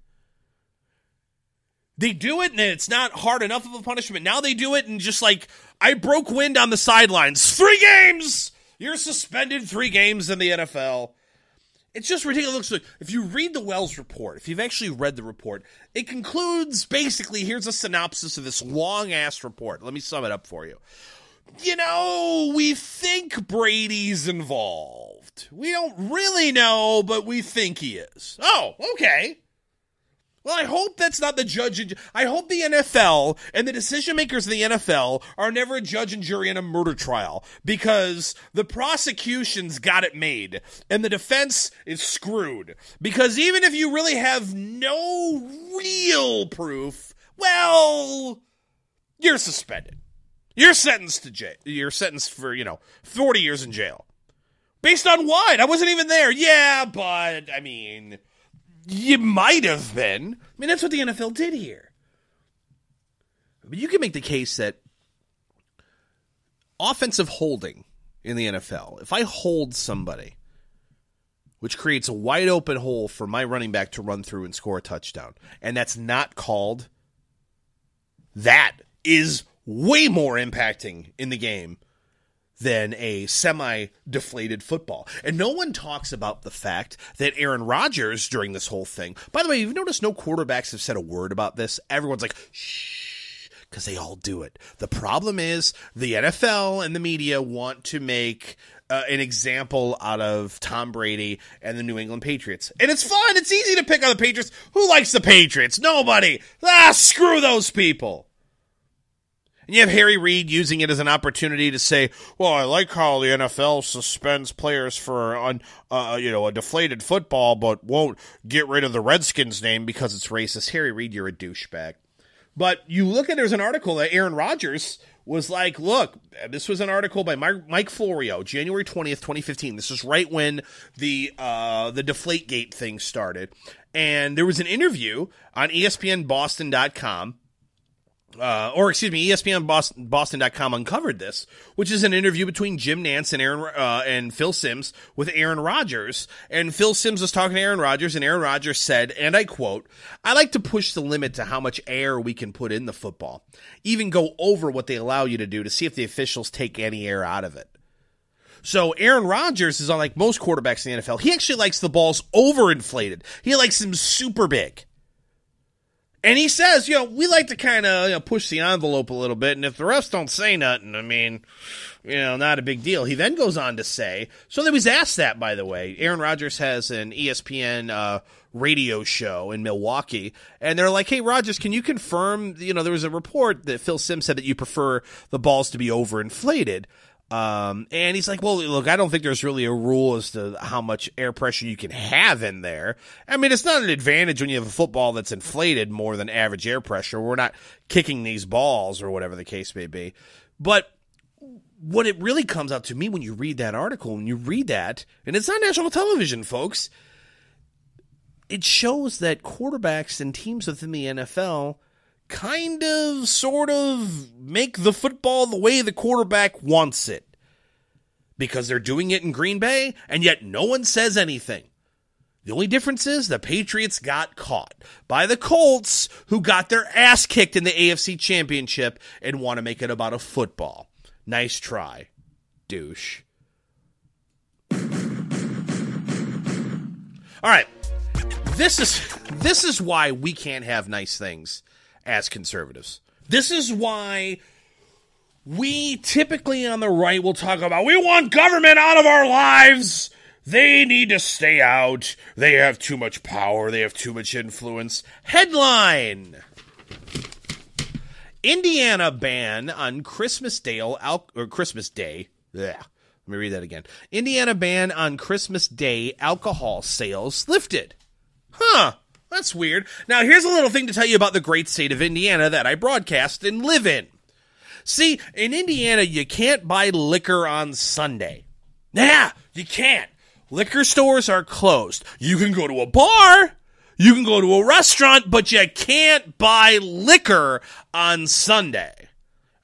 They do it, and it's not hard enough of a punishment. Now they do it, and just like, I broke wind on the sidelines. 3 games! You're suspended 3 games in the NFL. It's just ridiculous. Look, if you read the Wells report, if you've actually read the report, it concludes, basically, here's a synopsis of this long-ass report. Let me sum it up for you. You know, we think Brady's involved. We don't really know, but we think he is. Oh, okay. Well, I hope that's not the judge. I hope the NFL and the decision makers of the NFL are never a judge and jury in a murder trial, because the prosecution's got it made and the defense is screwed. Because even if you really have no real proof, well, you're suspended. You're sentenced to jail. You're sentenced for, 40 years in jail. Based on what? I wasn't even there. Yeah, but, I mean, you might have been. I mean, that's what the NFL did here. But you can make the case that offensive holding in the NFL, if I hold somebody, which creates a wide open hole for my running back to run through and score a touchdown, and that's not called, that is way more impacting in the game than a semi-deflated football. And no one talks about the fact that Aaron Rodgers during this whole thing, by the way, you've noticed no quarterbacks have said a word about this. Everyone's like, shh, because they all do it. The problem is the NFL and the media want to make an example out of Tom Brady and the New England Patriots. And it's fun. It's easy to pick on the Patriots. Who likes the Patriots? Nobody. Screw those people. And you have Harry Reid using it as an opportunity to say, well, I like how the NFL suspends players for a deflated football, but won't get rid of the Redskins name because it's racist. Harry Reid, you're a douchebag. But you look at, there's an article that Aaron Rodgers was like, look, this was an article by Mike Florio, January 20th, 2015. This is right when the Deflategate thing started. And there was an interview on ESPNBoston.com. ESPNBoston.com uncovered this, which is an interview between Jim Nantz and and Phil Simms with Aaron Rodgers. And Phil Simms was talking to Aaron Rodgers, and Aaron Rodgers said, and I quote, "I like to push the limit to how much air we can put in the football, even go over what they allow you to do to see if the officials take any air out of it." So Aaron Rodgers is unlike most quarterbacks in the NFL. He actually likes the balls overinflated. He likes them super big. And he says, we like to kind of push the envelope a little bit, and if the refs don't say nothing, I mean, not a big deal. He then goes on to say, so that was asked that, by the way. Aaron Rodgers has an ESPN radio show in Milwaukee, and they're like, hey, Rodgers, can you confirm, there was a report that Phil Simms said that you prefer the balls to be overinflated. And he's like, well, look, I don't think there's really a rule as to how much air pressure you can have in there. I mean, it's not an advantage when you have a football that's inflated more than average air pressure. We're not kicking these balls or whatever the case may be. But what it really comes out to me when you read that article, and you read that, and it's on national television, folks, it shows that quarterbacks and teams within the NFL kind of, sort of make the football the way the quarterback wants it. Because they're doing it in Green Bay, and yet no one says anything. The only difference is the Patriots got caught by the Colts, who got their ass kicked in the AFC Championship and want to make it about a football. Nice try, douche. All right. This is why we can't have nice things as conservatives. This is why we typically on the right will talk about, we want government out of our lives. They need to stay out. They have too much power. They have too much influence. Headline: Indiana ban on Christmas Day. Let me read that again. Indiana ban on Christmas Day alcohol sales lifted. Huh. That's weird. Now, here's a little thing to tell you about the great state of Indiana that I broadcast and live in. See, in Indiana, you can't buy liquor on Sunday. Nah, you can't. Liquor stores are closed. You can go to a bar, you can go to a restaurant, but you can't buy liquor on Sunday.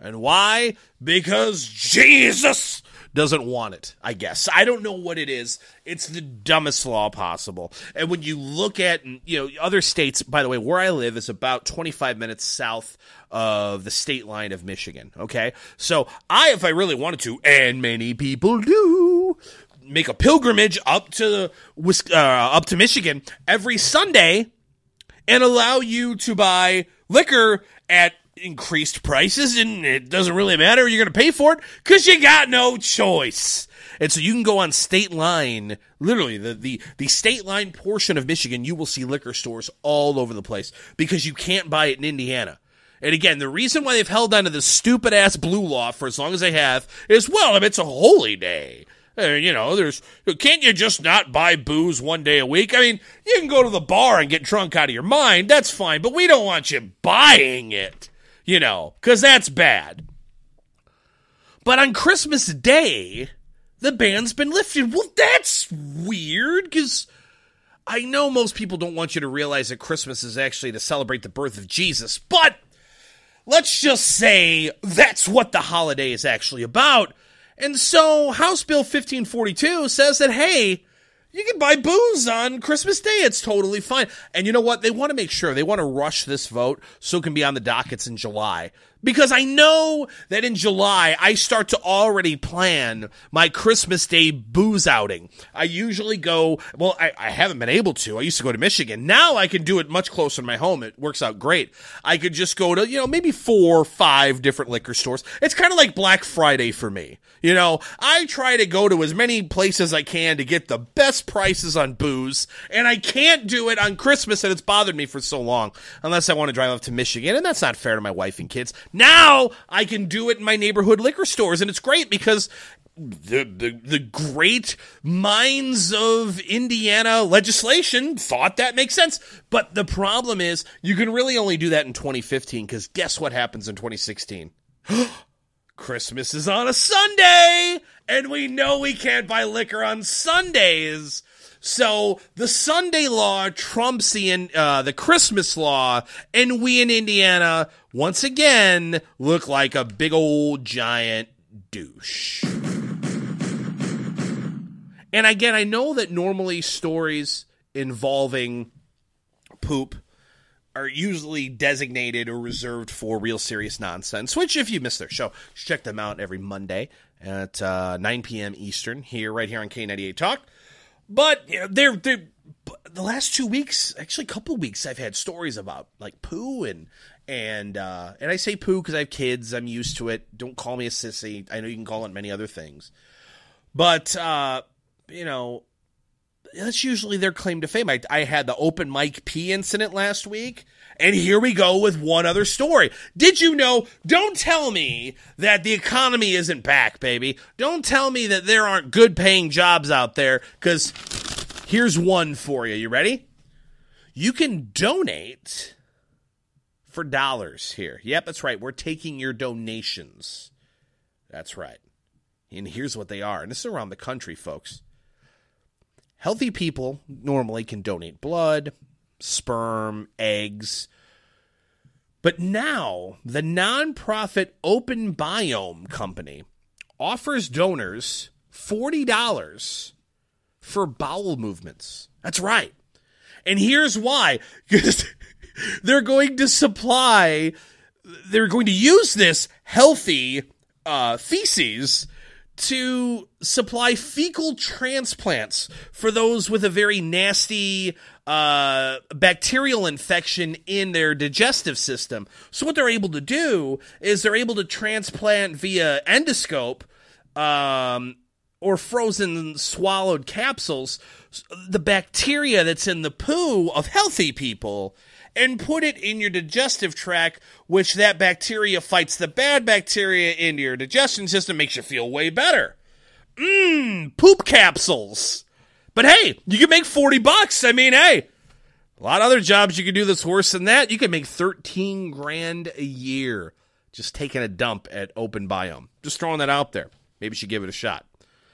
And why? Because Jesus doesn't want it, I guess. I don't know what it is. It's the dumbest law possible. And when you look at, other states, by the way, where I live is about 25 minutes south of the state line of Michigan, okay? So if I really wanted to, and many people do, make a pilgrimage up to Michigan every Sunday and allow you to buy liquor at increased prices, and it doesn't really matter. You're going to pay for it because you got no choice. And so you can go on state line, literally the state line portion of Michigan, you will see liquor stores all over the place because you can't buy it in Indiana. And again, the reason why they've held on to this stupid-ass blue law for as long as they have is, well, I mean, it's a holy day. Can't you just not buy booze one day a week? I mean, you can go to the bar and get drunk out of your mind. That's fine, but we don't want you buying it, because that's bad. But on Christmas Day, the ban's been lifted. Well, that's weird, because I know most people don't want you to realize that Christmas is actually to celebrate the birth of Jesus, but let's just say that's what the holiday is actually about. And so House Bill 1542 says that, hey, you can buy booze on Christmas Day. It's totally fine. And you know what? They want to make sure. They want to rush this vote so it can be on the dockets in July. Because I know that in July, I start to already plan my Christmas Day booze outing. I usually go, well, I haven't been able to. I used to go to Michigan. Now I can do it much closer to my home. It works out great. I could just go to, maybe 4 or 5 different liquor stores. It's kind of like Black Friday for me. I try to go to as many places as I can to get the best prices on booze, and I can't do it on Christmas, and it's bothered me for so long, unless I want to drive up to Michigan, and that's not fair to my wife and kids. Now I can do it in my neighborhood liquor stores, and it's great because the great minds of Indiana legislation thought that makes sense. But the problem is you can really only do that in 2015, because guess what happens in 2016? Christmas is on a Sunday, and we know we can't buy liquor on Sundays. So the Sunday law trumps the Christmas law, and we in Indiana, once again, look like a big old giant douche. And again, I know that normally stories involving poop are usually designated or reserved for Real Serious Nonsense, which if you missed their show, check them out every Monday at 9 p.m. Eastern right here on K98 Talk. But they're the last 2 weeks, actually a couple of weeks, I've had stories about like poo and I say poo because I have kids. I'm used to it. Don't call me a sissy. I know you can call it many other things, but that's usually their claim to fame. I had the open mic pee incident last week, and here we go with one other story. Did you know? Don't tell me that the economy isn't back, baby. Don't tell me that there aren't good paying jobs out there, because here's one for you. You ready? You can donate for dollars here. Yep, that's right. We're taking your donations. That's right. And here's what they are. And this is around the country, folks. Healthy people normally can donate blood, sperm, eggs. But now, the nonprofit Open Biome Company offers donors $40 for bowel movements. That's right. And here's why. Because they're going to use this healthy feces to supply fecal transplants for those with a very nasty bacterial infection in their digestive system. So what they're able to do is they're able to transplant via endoscope or frozen swallowed capsules the bacteria that's in the poo of healthy people and put it in your digestive tract, which that bacteria fights the bad bacteria into your digestion system, makes you feel way better. Poop capsules. But hey, you can make $40. I mean, hey, a lot of other jobs you can do that's worse than that. You can make $13,000 a year just taking a dump at Open Biome. Just throwing that out there. Maybe you should give it a shot.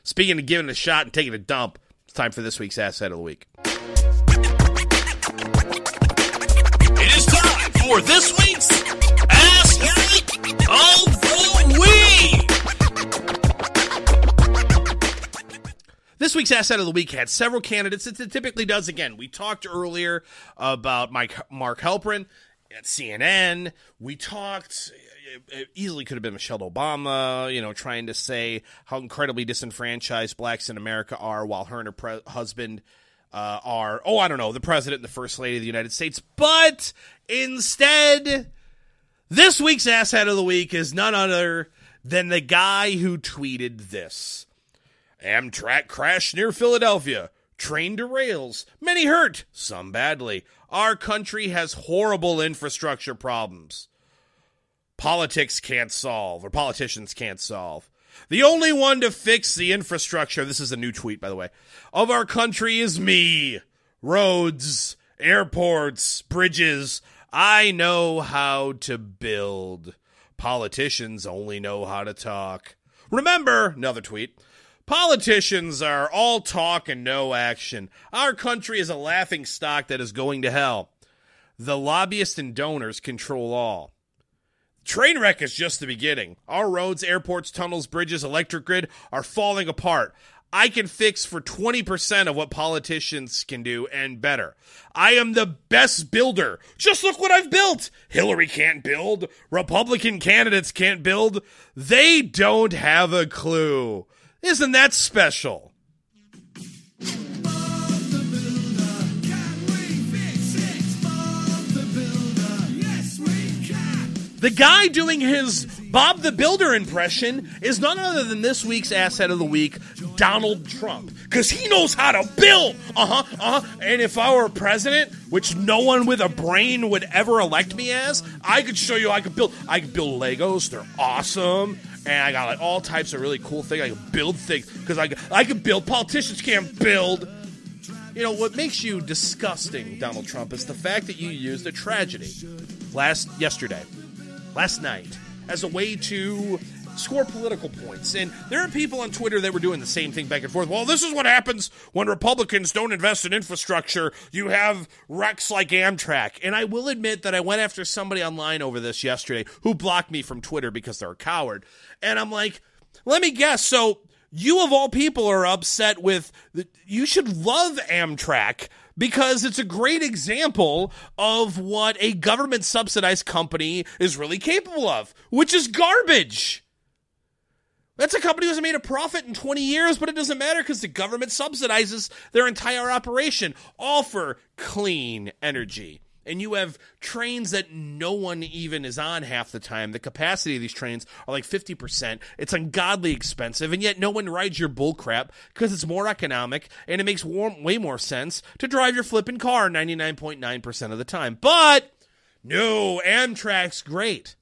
Speaking of giving it a shot and taking a dump, it's time for this week's Asshat of the Week. It is time for this week's Asshat of the Week. This week's Asshat of the Week had several candidates. It typically does. Again, we talked earlier about Mark Halperin at CNN. We talked, it easily could have been Michelle Obama, trying to say how incredibly disenfranchised blacks in America are while her and her husband are, the president and the first lady of the United States. But instead, this week's Asshat of the Week is none other than the guy who tweeted this. Amtrak crash near Philadelphia. Train derails. Many hurt, some badly. Our country has horrible infrastructure problems. Politics can't solve, or politicians can't solve. The only one to fix the infrastructure, this is a new tweet, by the way, of our country is me. Roads, airports, bridges. I know how to build. Politicians only know how to talk. Remember, another tweet, politicians are all talk and no action. Our country is a laughing stock that is going to hell. The lobbyists and donors control all. Train wreck is just the beginning. Our roads, airports, tunnels, bridges, electric grid are falling apart. I can fix for 20% of what politicians can do and better. I am the best builder. Just look what I've built. Hillary can't build. Republican candidates can't build. They don't have a clue. Isn't that special? The guy doing his Bob the Builder impression is none other than this week's Asshat of the Week, Donald Trump. Because he knows how to build. And if I were president, which no one with a brain would ever elect me as, I could show you I could build. I could build Legos. They're awesome. And I got like all types of really cool things. I can build things. Because I can build. Politicians can't build. You know, what makes you disgusting, Donald Trump, is the fact that you used a tragedy last night, as a way to score political points. And there are people on Twitter that were doing the same thing back and forth. Well, this is what happens when Republicans don't invest in infrastructure. You have wrecks like Amtrak. And I will admit that I went after somebody online over this yesterday who blocked me from Twitter because they're a coward. And I'm like, let me guess. So you of all people are upset with, you should love Amtrak because it's a great example of what a government-subsidized company is really capable of, which is garbage. That's a company who hasn't made a profit in 20 years, but it doesn't matter because the government subsidizes their entire operation, all for clean energy. And you have trains that no one even is on half the time. The capacity of these trains are like 50%. It's ungodly expensive, and yet no one rides your bullcrap because it's more economic, and it makes way more sense to drive your flipping car 99.9% of the time. But, no, Amtrak's great.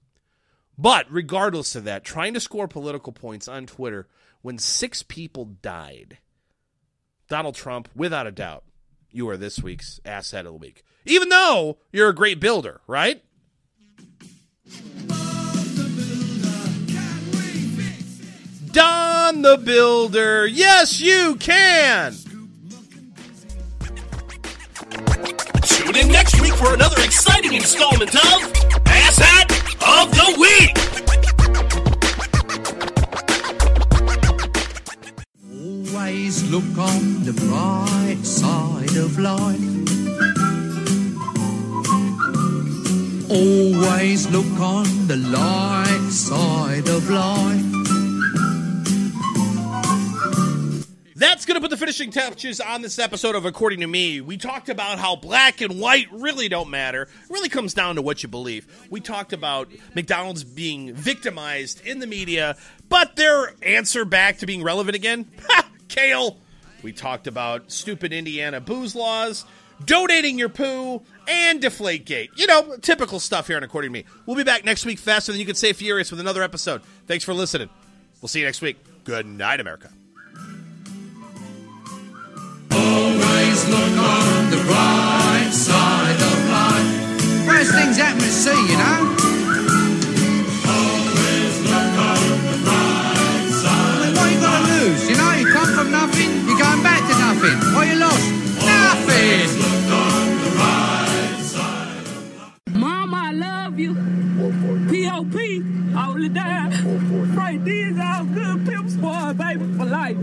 But, regardless of that, trying to score political points on Twitter when 6 people died, Donald Trump, without a doubt, you are this week's Asshat of the Week. Even though you're a great builder, right? Don the Builder. Yes, you can. Tune in next week for another exciting installment of Asshat of the Week. Always look on the bright side of life. Always look on the light side of life. That's going to put the finishing touches on this episode of According to Me. We talked about how black and white really don't matter. It really comes down to what you believe. We talked about McDonald's being victimized in the media, but their answer back to being relevant again? Ha! Kale. We talked about stupid Indiana booze laws, donating your poo, and Deflategate. You know, typical stuff here on According to Me. We'll be back next week faster than you can say furious with another episode. Thanks for listening. We'll see you next week. Good night, America. Always look on the bright side of life. Worst things happen at sea, you know. Always look on the bright side. I mean, what you got to lose? You know, you come from nothing, you're going back to nothing. What you lost? Nothing. Look on the right side of life. Mama, I love you. P.O.P. all the time. Right, these all good pimp spoil, baby, for life.